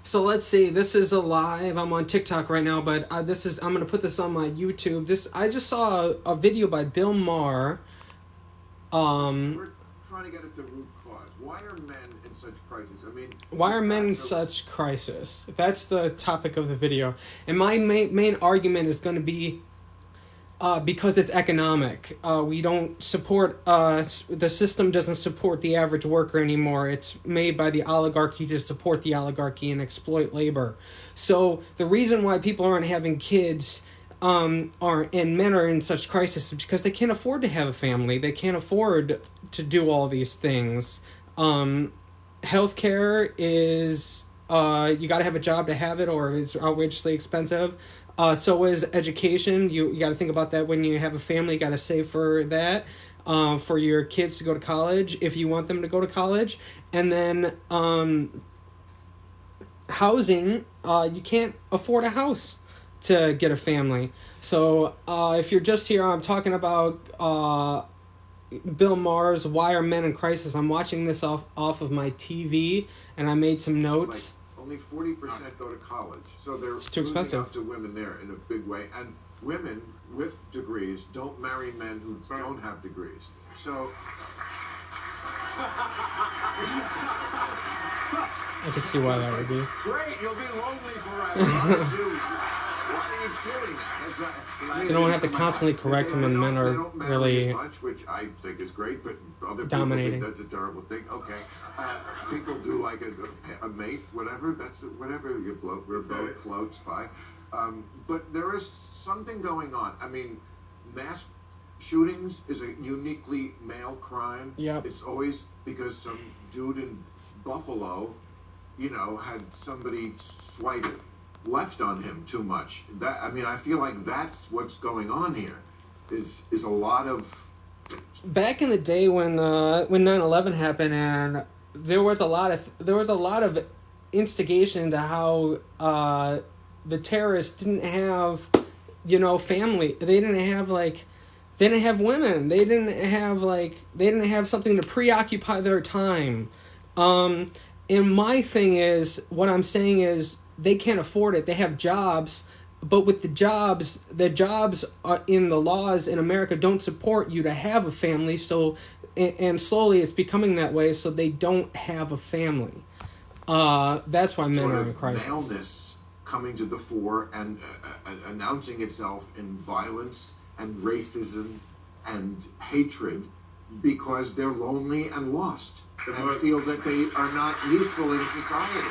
So let's see. This is a live. I'm on TikTok right now, but I'm gonna put this on my YouTube. I just saw a video by Bill Maher. We're trying to get at the root cause. Why are men in such crisis? I mean, Why are men in such crisis? That's the topic of the video, and my main argument is going to be because it's economic. We don't support the system doesn't support the average worker anymore. It's made by the oligarchy to support the oligarchy and exploit labor. So the reason why people aren't having kids and men are in such crisis is because they can't afford to have a family. They can't afford to do all these things. Healthcare is you got to have a job to have it, or it's outrageously expensive. So is education. You got to think about that when you have a family. You got to save for that, for your kids to go to college if you want them to go to college. And then housing. You can't afford a house to get a family. So if you're just here, I'm talking about Bill Maher's Why Are Men in Crisis. I'm watching this off of my TV, and I made some notes. Only 40% go to college, so they're too expensive. Up to women there in a big way, and women with degrees don't marry men who don't have degrees. So I can see why that would be. Great, you'll be lonely forever. Why are you chewing that? You don't have to constantly correct them, and men are really much, which I think is great, but other dominating. People think that's a terrible thing. Okay, people do like a mate, whatever. That's whatever your boat floats by. But there is something going on. I mean, mass shootings is a uniquely male crime. Yep. It's always because some dude in Buffalo, had somebody swiped left on him too much. I feel like that's what's going on here. Is a lot of back in the day when 9/11 happened, and there was a lot of instigation to how the terrorists didn't have family. They didn't have women. They didn't have something to preoccupy their time. And my thing is, what I'm saying is, they can't afford it. They have jobs, but with the jobs in the laws in America don't support you to have a family. So, and slowly it's becoming that way. So they don't have a family. That's why men are in crisis. Maleness coming to the fore and announcing itself in violence and racism and hatred because they're lonely and lost and feel that they are not useful in society.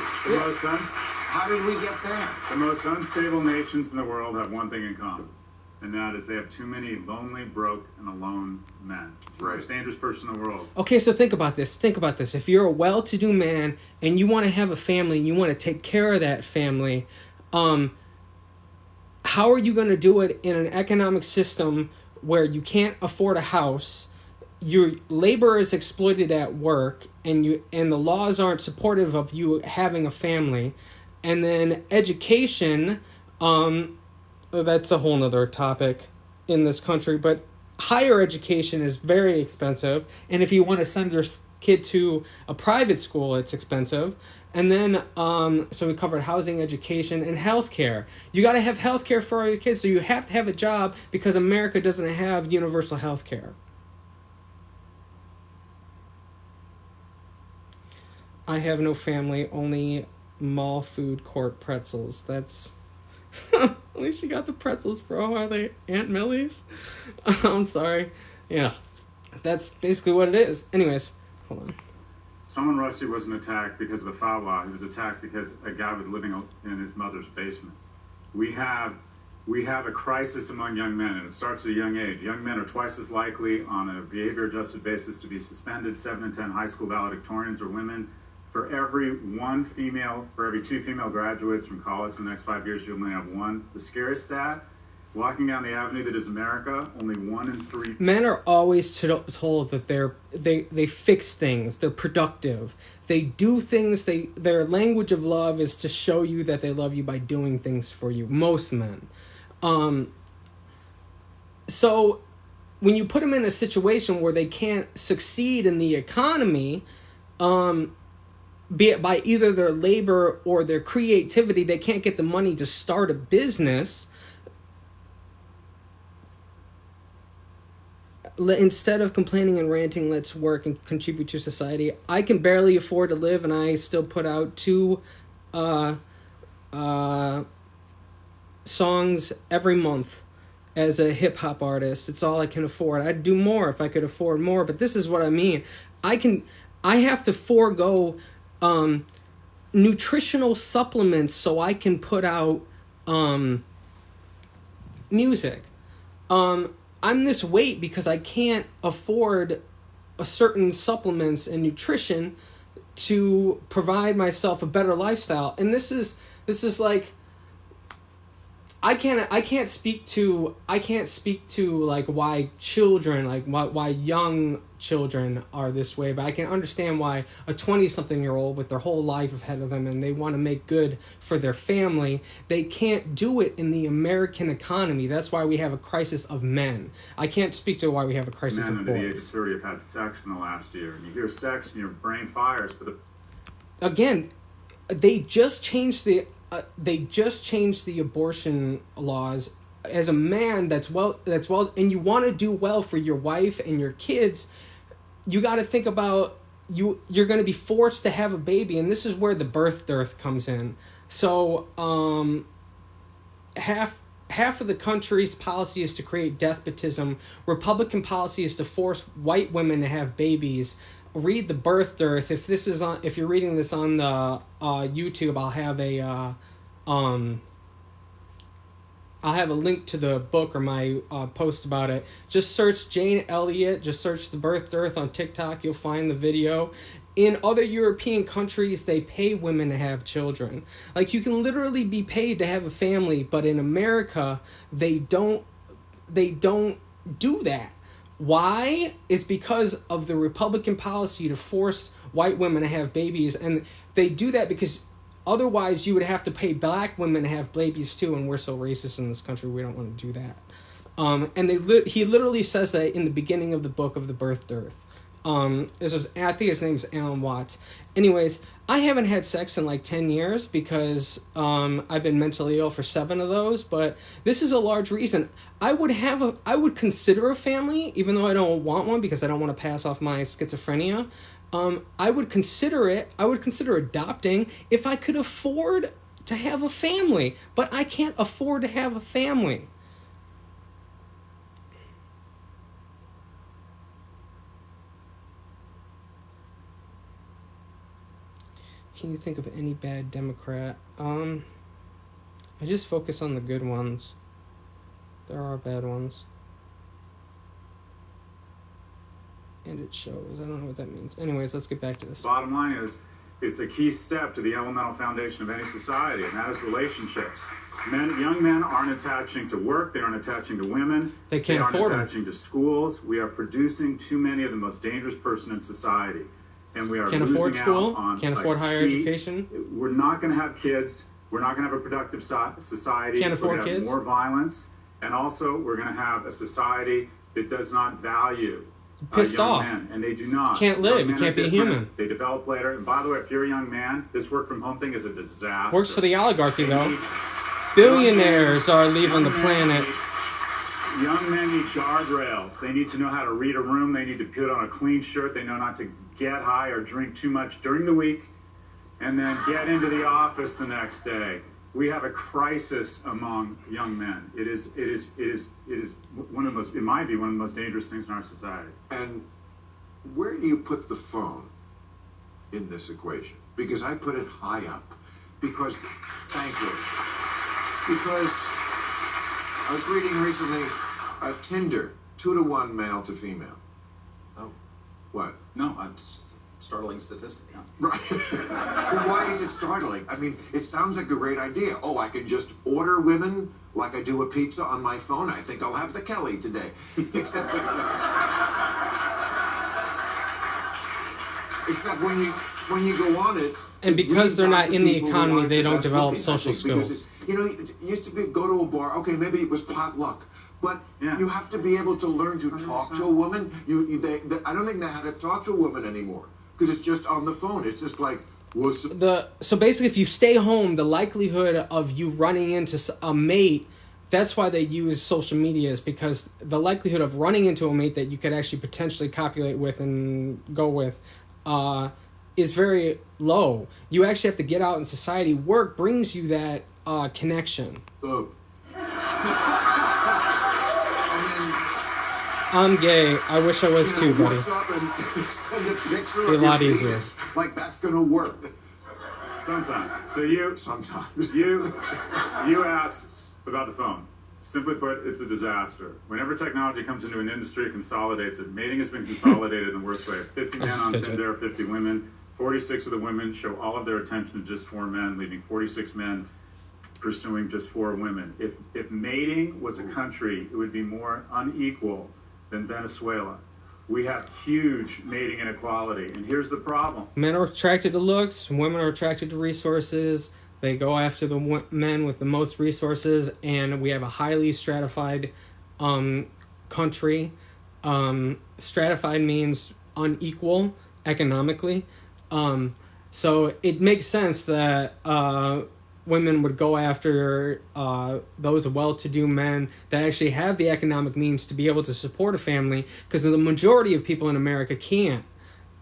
How did we get there? The most unstable nations in the world have one thing in common, and that is they have too many lonely, broke, and alone men. It's the most dangerous person in the world. Okay, so think about this. If you're a well-to-do man and you want to have a family and you want to take care of that family, how are you going to do it in an economic system where you can't afford a house? Your labor is exploited at work, and the laws aren't supportive of you having a family. And then education, that's a whole nother topic in this country, but higher education is very expensive. And if you want to send your kid to a private school, it's expensive. And then, so we covered housing, education, and healthcare. You got to have healthcare for all your kids, so you have to have a job because America doesn't have universal healthcare. I have no family, only mall food court pretzels. That's at least you got the pretzels, bro. Are they Aunt Millie's? I'm sorry. Yeah, that's basically what it is. Anyways, hold on. Someone Rusty wasn't attacked because of the foul law. He was attacked because a guy was living in his mother's basement. We have a crisis among young men, and it starts at a young age. Young men are twice as likely on a behavior-adjusted basis to be suspended. 7 in 10 high school valedictorians are women. For every two female graduates from college in the next 5 years, you'll only have one. The scariest stat, walking down the avenue that is America, only 1 in 3. Men are always told that they fix things, they're productive, they do things. Their language of love is to show you that they love you by doing things for you. Most men. So when you put them in a situation where they can't succeed in the economy, be it by either their labor or their creativity, they can't get the money to start a business. Instead of complaining and ranting, let's work and contribute to society. I can barely afford to live, and I still put out 2 songs every month as a hip-hop artist. It's all I can afford. I'd do more if I could afford more, but this is what I mean. I have to forego nutritional supplements so I can put out music. I'm this weight because I can't afford a certain supplements and nutrition to provide myself a better lifestyle. And this is like, I can't speak to like why children, like why young children are this way, but I can understand why a 20-something-year-old with their whole life ahead of them and they want to make good for their family, they can't do it in the American economy. That's why we have a crisis of men. I can't speak to why we have a crisis Men of under the age boys. of 30 have had sex in the last year. And you hear sex and your brain fires, but Again, they just changed the abortion laws. As a man that's well, and you want to do well for your wife and your kids, you got to think about you're going to be forced to have a baby, and this is where the birth dearth comes in. So half of the country's policy is to create despotism. Republican policy is to force white women to have babies. Read the Birth Dearth. If you're reading this on the YouTube, I'll have a link to the book or my post about it. Just search Jane Elliott. Just search the Birth Dearth on TikTok. You'll find the video. In other European countries, they pay women to have children. Like, you can literally be paid to have a family, but in America, they don't do that. Why? Is because of the Republican policy to force white women to have babies, and they do that because otherwise you would have to pay black women to have babies too, and we're so racist in this country we don't want to do that. And he literally says that in the beginning of the book of the Birth Dearth. I think his name's Alan Watts. Anyways, I haven't had sex in like 10 years because I've been mentally ill for 7 of those, but this is a large reason. I would consider a family, even though I don't want one because I don't want to pass off my schizophrenia. I would consider it. I would consider adopting if I could afford to have a family, but I can't afford to have a family. Can you think of any bad Democrat? I just focus on the good ones. There are bad ones. And it shows. I don't know what that means. Anyways, let's get back to this. bottom line is, it's a key step to the elemental foundation of any society, and that is relationships. Young men aren't attaching to work. They aren't attaching to women. They can't aren't afford them. attaching to schools. We are producing too many of the most dangerous person in society. And we are Can't losing afford school, out on, can't afford higher education. We're not going to have kids. We're not going to have a productive society. Can't afford we're going to kids. have more violence. And also, we're going to have a society that does not value Pissed young off. men, and they do not. Can't live. Young You men can't are be different. human. They develop later. And by the way, if you're a young man, this work from home thing is a disaster. Works for the oligarchy, though. Billionaires are leaving the planet. Young men need guardrails. They need to know how to read a room. They need to put on a clean shirt. They know not to get high or drink too much during the week, and then get into the office the next day. We have a crisis among young men. It is one of the most, in my view, one of the most dangerous things in our society. And where do you put the phone in this equation? Because I put it high up. Because, thank you. Because I was reading recently Tinder, 2-to-1 male to female. Oh. What? No, it's startling statistic. Yeah. Right. Well, why is it startling? I mean, it sounds like a great idea. Oh, I can just order women like I do a pizza on my phone. I think I'll have the Kelly today. Except when you go on it, And because weeds they're out not in the people who economy, aren't they the don't best develop looking, I social think, because skills. it used to be go to a bar. Okay, maybe it was potluck. But Yeah. you have to be able to learn to talk to a woman. I don't think they how to talk to a woman anymore because it's just on the phone. It's just like, So basically, if you stay home, the likelihood of you running into a mate, that's why they use social media, is because the likelihood of running into a mate that you could actually potentially copulate with and go with is very low. You actually have to get out in society. Work brings you that connection. I'm gay. I wish I was too, buddy. What's up and send a picture Be a of lot your easier. penis. Like that's gonna work. Sometimes. Sometimes. You asked about the phone. Simply put, it's a disaster. Whenever technology comes into an industry, it consolidates it. Mating has been consolidated in the worst way. 50 men on Tinder, 50 women. 46 of the women show all of their attention to just 4 men, leaving 46 men pursuing just 4 women. If mating was a country, it would be more unequal than Venezuela. We have huge mating inequality, and here's the problem. Men are attracted to looks, women are attracted to resources. They go after the men with the most resources, and we have a highly stratified country. Stratified means unequal economically. So it makes sense that women would go after those well-to-do men that actually have the economic means to be able to support a family, because the majority of people in America can't.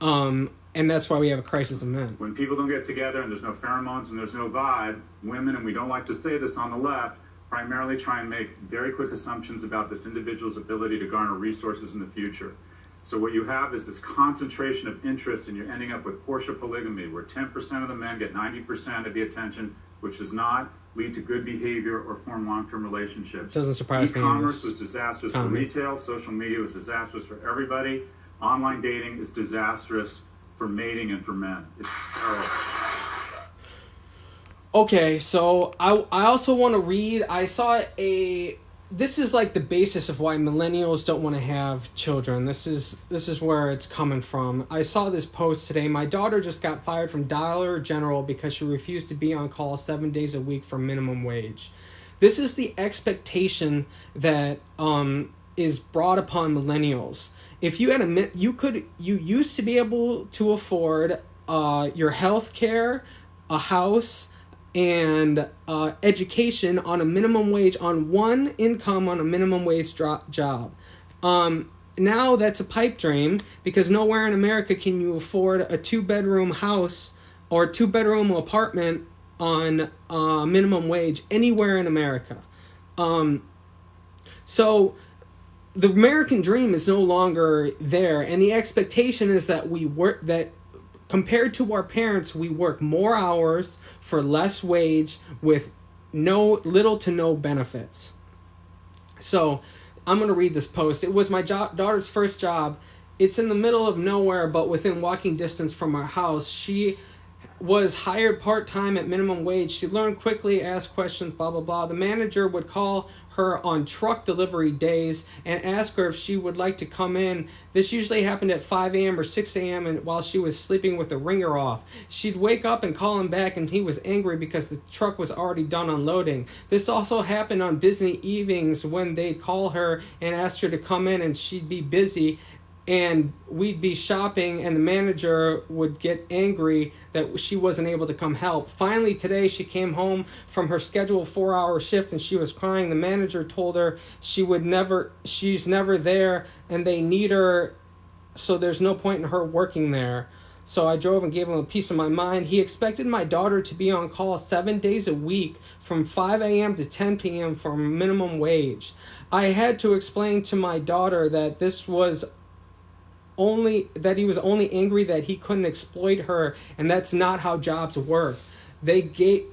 And that's why we have a crisis of men. When people don't get together and there's no pheromones and there's no vibe, women, and we don't like to say this on the left, primarily try and make very quick assumptions about this individual's ability to garner resources in the future. So what you have is this concentration of interest, and you're ending up with Porsche polygamy, where 10% of the men get 90% of the attention, which does not lead to good behavior or form long-term relationships. Doesn't surprise me. E-commerce was disastrous for retail. Social media was disastrous for everybody. Online dating is disastrous for mating and for men. It's terrible. Okay, so I also want to read. I saw this is like the basis of why millennials don't want to have children. This is where it's coming from. I saw this post today. My daughter just got fired from Dollar General because she refused to be on call 7 days a week for minimum wage. This is the expectation that is brought upon millennials. If you had you used to be able to afford your health care, a house, and education on a minimum wage, on one income on a minimum wage job. Now that's a pipe dream, because nowhere in America can you afford a 2-bedroom house or 2-bedroom apartment on minimum wage anywhere in America. So the American dream is no longer there, and the expectation is that compared to our parents, we work more hours for less wage with little to no benefits. So I'm going to read this post. It was my daughter's first job. It's in the middle of nowhere, but within walking distance from our house. She was hired part-time at minimum wage. She learned quickly, asked questions, blah, blah, blah. The manager would call her on truck delivery days and ask her if she would like to come in. This usually happened at 5 a.m. or 6 a.m. and while she was sleeping with the ringer off. She'd wake up and call him back, and he was angry because the truck was already done unloading. This also happened on busy evenings when they'd call her and ask her to come in, and she'd be busy, and we'd be shopping, and the manager would get angry that she wasn't able to come help. Finally, today, she came home from her scheduled 4-hour shift, and she was crying. The manager told her she's never there, and they need her, so there's no point in her working there. So I drove and gave him a piece of my mind. He expected my daughter to be on call 7 days a week from 5 a.m. to 10 p.m. for minimum wage. I had to explain to my daughter that he was only angry that he couldn't exploit her, and that's not how jobs work. They give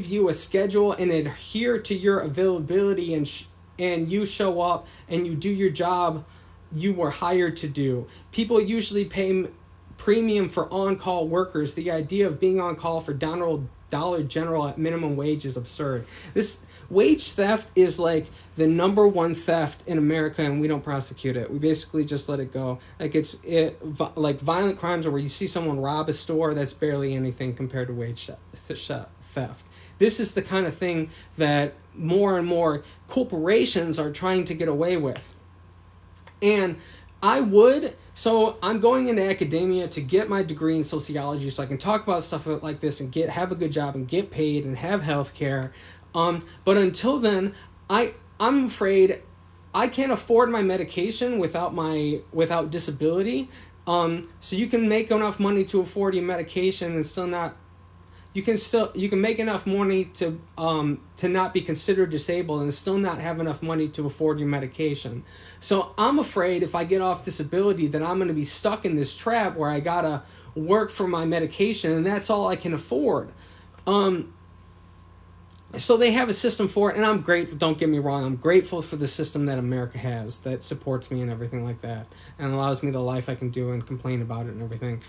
you a schedule and adhere to your availability, and you show up and you do your job you were hired to do. People usually pay premium for on-call workers. The idea of being on call for Dollar General at minimum wage is absurd. This wage theft is like the number one theft in America, and we don't prosecute it. We basically just let it go. Like violent crimes, or where you see someone rob a store, that's barely anything compared to wage theft. This is the kind of thing that more and more corporations are trying to get away with. And I would. So I'm going into academia to get my degree in sociology, so I can talk about stuff like this and have a good job and get paid and have health care. But until then, I'm afraid I can't afford my medication without disability. So you can make enough money to afford your medication and still not. You can make enough money to not be considered disabled and still not have enough money to afford your medication. So I'm afraid if I get off disability that I'm going to be stuck in this trap where I gotta work for my medication and that's all I can afford. So they have a system for it, and I'm grateful. Don't get me wrong, I'm grateful for the system that America has that supports me and everything like that, and allows me the life I can do and complain about it and everything.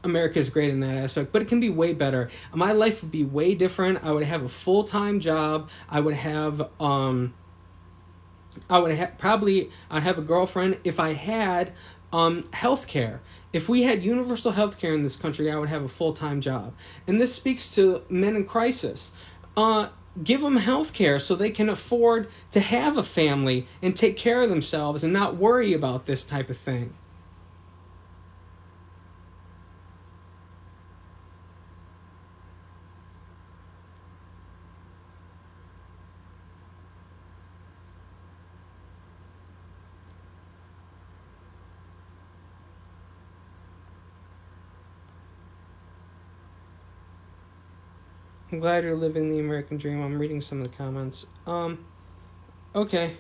America is great in that aspect, but it can be way better. My life would be way different. I would have a full-time job. I'd have a girlfriend. If I had health care, if we had universal health care in this country, I would have a full-time job. And this speaks to men in crisis. Give them health care so they can afford to have a family and take care of themselves and not worry about this type of thing. I'm glad you're living the American dream. I'm reading some of the comments. Okay.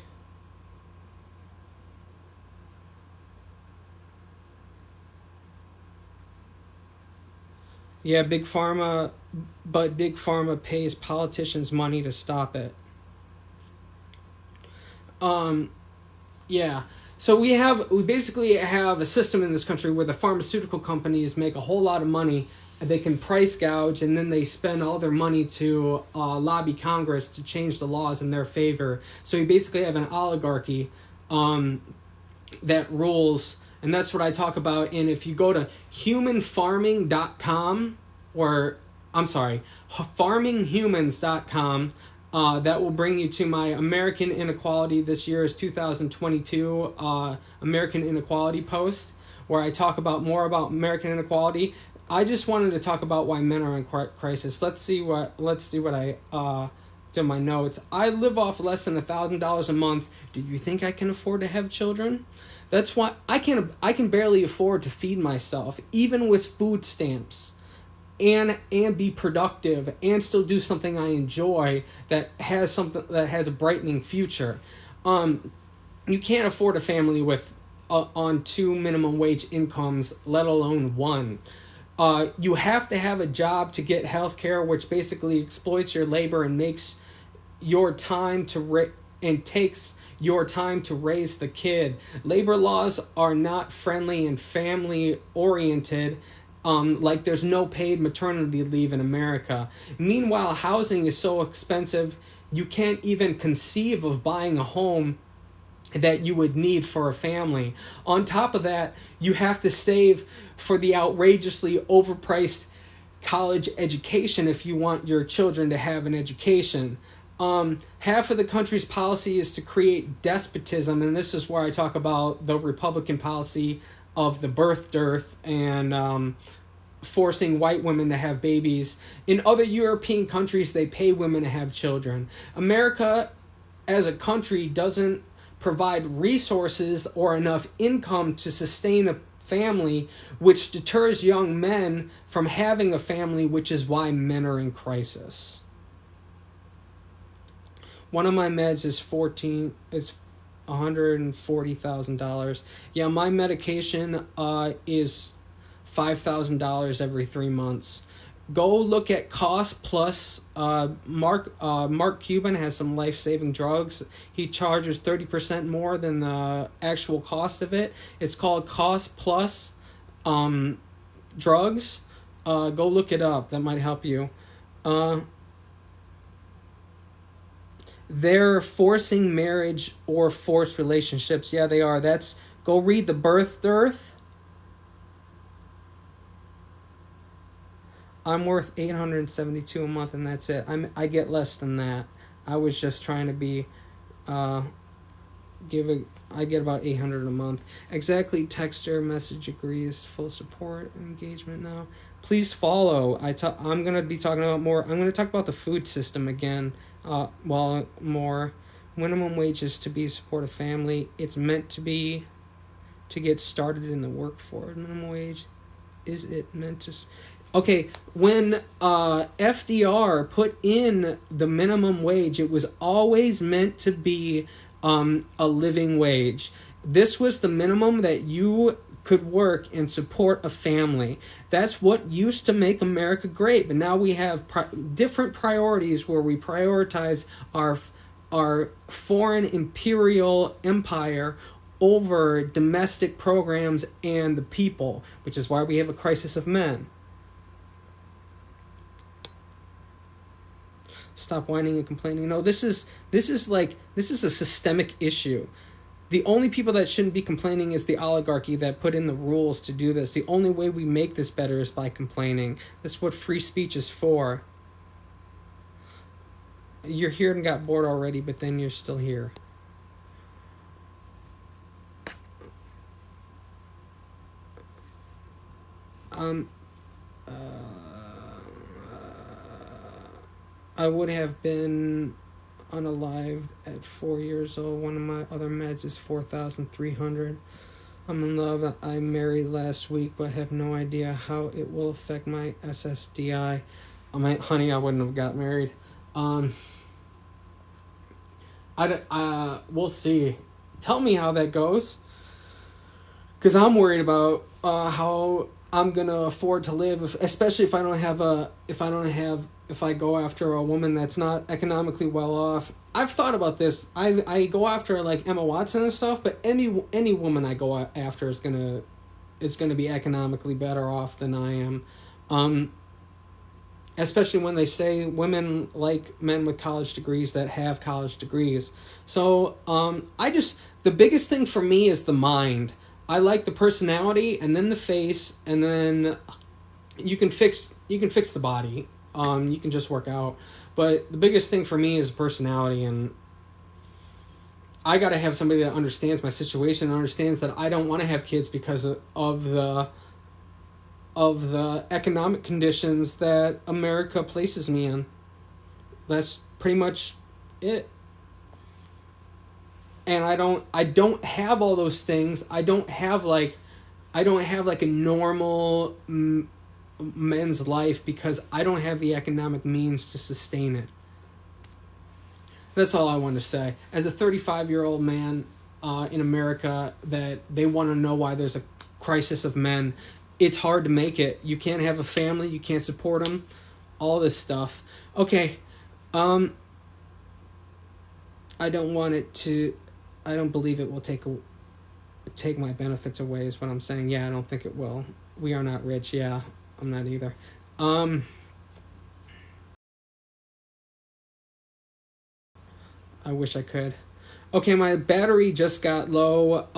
Yeah, Big Pharma pays politicians money to stop it. Yeah. So we basically have a system in this country where the pharmaceutical companies make a whole lot of money. They can price gouge, and then they spend all their money to lobby Congress to change the laws in their favor. So we basically have an oligarchy that rules, and that's what I talk about. And if you go to humanfarming.com, farminghumans.com, that will bring you to my American Inequality. This year is 2022 American Inequality post, where I talk more about American inequality. I just wanted to talk about why men are in crisis. Let's do what I do in my notes. I live off less than $1,000 a month. Do you think I can afford to have children? That's why I can barely afford to feed myself, even with food stamps, and be productive and still do something I enjoy that has a brightening future. You can't afford a family with on 2 minimum wage incomes, let alone 1. You have to have a job to get health care, which basically exploits your labor and makes your time takes your time to raise the kid. Labor laws are not friendly and family oriented. Like there's no paid maternity leave in America. Meanwhile, housing is so expensive, you can't even conceive of buying a home that you would need for a family. On top of that, you have to save for the outrageously overpriced college education if you want your children to have an education. Half of the country's policy is to create despotism, and this is where I talk about the Republican policy of the birth dearth and forcing white women to have babies. In other European countries, they pay women to have children. America, as a country, doesn't provide resources or enough income to sustain a family, which deters young men from having a family, which is why men are in crisis. One of my meds is $140,000. Yeah, my medication is $5,000 every 3 months. Go look at Cost Plus. Mark Cuban has some life-saving drugs. He charges 30% more than the actual cost of it. It's called Cost Plus drugs. Go look it up. That might help you. They're forcing marriage or forced relationships. Yeah, they are. Go read the Birth Dearth. I'm worth $872 a month, and that's it. I get less than that. I was just trying to be I get about 800 a month. Exactly. Texter message agrees. Full support engagement now. Please follow. I'm gonna be talking about more. I'm gonna talk about the food system again. More minimum wages to be support a family. It's meant to be to get started in the workforce. Minimum wage. Is it meant to? Okay, when FDR put in the minimum wage, it was always meant to be a living wage. This was the minimum that you could work and support a family. That's what used to make America great. But now we have different priorities where we prioritize our foreign imperial empire over domestic programs and the people, which is why we have a crisis of men. Stop whining and complaining. No, this is a systemic issue. The only people that shouldn't be complaining is the oligarchy that put in the rules to do this. The only way we make this better is by complaining. That's what free speech is for. You're here and got bored already, but then you're still here. I would have been unalive at 4 years old. One of my other meds is 4,300. I'm in love. I married last week, but have no idea how it will affect my SSDI. Honey, I wouldn't have got married. We'll see. Tell me how that goes, because I'm worried about how I'm gonna afford to live, especially if I go after a woman that's not economically well off. I've thought about this. I go after like Emma Watson and stuff, but any woman I go after is gonna be economically better off than I am. Especially when they say women like men with college degrees that have college degrees. So the biggest thing for me is the mind. I like the personality and then the face, and then you can fix the body. You can just work out. But the biggest thing for me is personality, and I got to have somebody that understands my situation and understands that I don't want to have kids because of the economic conditions that America places me in. That's pretty much it. And I don't have all those things. I don't have like a normal men's life because I don't have the economic means to sustain it. That's all I want to say. As a 35-year-old man in America, that they want to know why there's a crisis of men. It's hard to make it. You can't have a family. You can't support them. All this stuff. Okay. I don't believe it will take my benefits away is what I'm saying. Yeah, I don't think it will. We are not rich. Yeah, I'm not either. I wish I could. Okay, my battery just got low.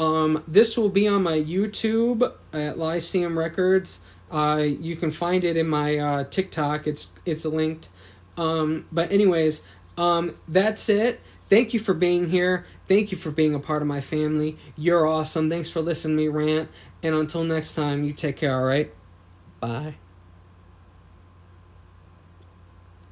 This will be on my YouTube at Lyceum Records. You can find it in my TikTok. It's linked. But anyways, that's it. Thank you for being here. Thank you for being a part of my family. You're awesome. Thanks for listening to me rant. And until next time, you take care, all right? Bye.